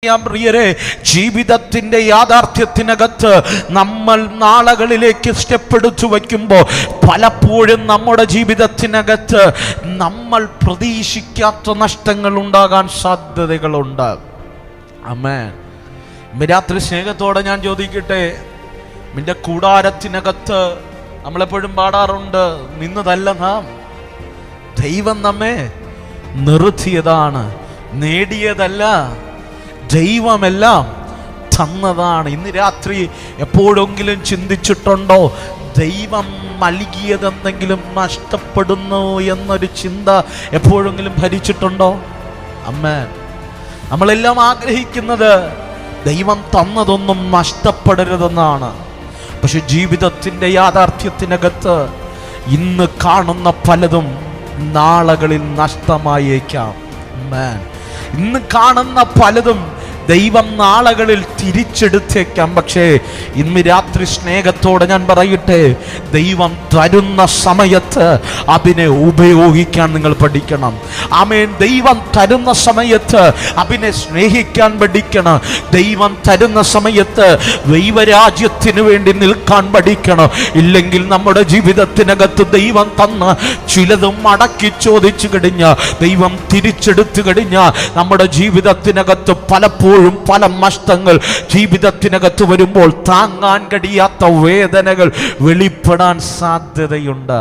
പ്രിയരെ, ജീവിതത്തിന്റെ യാഥാർത്ഥ്യത്തിനകത്ത് നമ്മൾ നാളുകളിലേക്ക് സ്റ്റെപ്പ് എടുത്തു വയ്ക്കുമ്പോൾ പലപ്പോഴും നമ്മുടെ ജീവിതത്തിനകത്ത് നമ്മൾ പ്രതീക്ഷിക്കാത്ത നഷ്ടങ്ങൾ ഉണ്ടാകാൻ സാധ്യതകളുണ്ട്. ആമേൻ. ഇന്ന് രാത്രി സ്നേഹത്തോടെ ഞാൻ ചോദിക്കട്ടെ, നിന്റെ കൂടാരത്തിനകത്ത് നമ്മളെപ്പോഴും പാടാറുണ്ട്, നിന്നതല്ല നാം, ദൈവം നമ്മെ നിർത്തിയതാണ്, നേടിയതല്ല, ദൈവമെല്ലാം തന്നതാണ്. ഇന്ന് രാത്രി എപ്പോഴെങ്കിലും ചിന്തിച്ചിട്ടുണ്ടോ, ദൈവം നൽകിയതെന്തെങ്കിലും നഷ്ടപ്പെടുന്നു എന്നൊരു ചിന്ത എപ്പോഴെങ്കിലും ഭരിച്ചിട്ടുണ്ടോ? ആമേൻ. നമ്മളെല്ലാം ആഗ്രഹിക്കുന്നത് ദൈവം തന്നതൊന്നും നഷ്ടപ്പെടരുതെന്നാണ്. പക്ഷെ ജീവിതത്തിൻ്റെ യാഥാർത്ഥ്യത്തിനകത്ത് ഇന്ന് കാണുന്ന പലതും നാളുകളിൽ നഷ്ടമായേക്കാം. ആമേൻ. ഇന്ന് കാണുന്ന പലതും ദൈവം നാളുകളിൽ തിരിച്ചെടുത്തേക്കാം. പക്ഷേ ഇന്ന് രാത്രി സ്നേഹത്തോടെ ഞാൻ പറയട്ടെ, ദൈവം തരുന്ന സമയത്ത് അതിനെ ഉപയോഗിക്കാൻ നിങ്ങൾ പഠിക്കണം. ആമേൻ. ദൈവം തരുന്ന സമയത്ത് അതിനെ സ്നേഹിക്കാൻ പഠിക്കണം. ദൈവം തരുന്ന സമയത്ത് ദൈവരാജ്യത്തിന് വേണ്ടി നിൽക്കാൻ പഠിക്കണം. ഇല്ലെങ്കിൽ നമ്മുടെ ജീവിതത്തിനകത്ത് ദൈവം തന്ന ചിലതും മടക്കി ചോദിച്ചു കഴിഞ്ഞാൽ, ദൈവം തിരിച്ചെടുത്തു കഴിഞ്ഞാൽ നമ്മുടെ ജീവിതത്തിനകത്ത് പലപ്പോഴും പല നഷ്ടങ്ങൾ ജീവിതത്തിനകത്ത് വരുമ്പോൾ താങ്ങാൻ കഴിയാത്ത വേദനകൾ വെളിപ്പെടാൻ സാധ്യതയുണ്ട്.